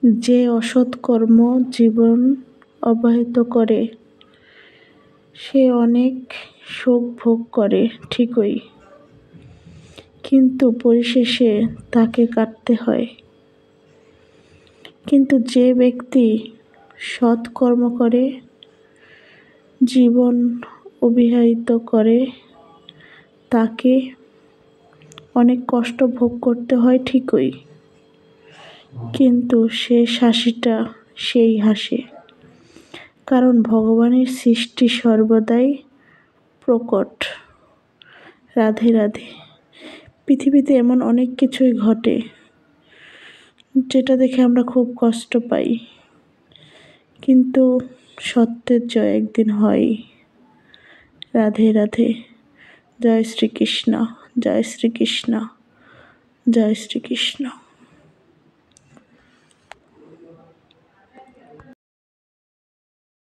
যে অসৎ কর্ম জীবন অবাহিত করে সে অনেক সুখ ভোগ করে ঠিকই, কিন্তু পরিশেষে তাকে কাটতে হয়। কিন্তু যে ব্যক্তি সৎ কর্ম করে জীবন অতিবাহিত করে তাকে অনেক কষ্ট ভোগ করতে হয় ঠিকই, কিন্তু শেষ হাসিটা সেই হাসে, কারণ ভগবানের সৃষ্টি সর্বদাই প্রকট। রাধে রাধে। পৃথিবীতে এমন অনেক কিছুই ঘটে যেটা দেখে আমরা খুব কষ্ট পাই, কিন্তু সত্যের জয় একদিন হয়। রাধে রাধে। জয় শ্রীকৃষ্ণ, জয় শ্রীকৃষ্ণ, জয় শ্রীকৃষ্ণ।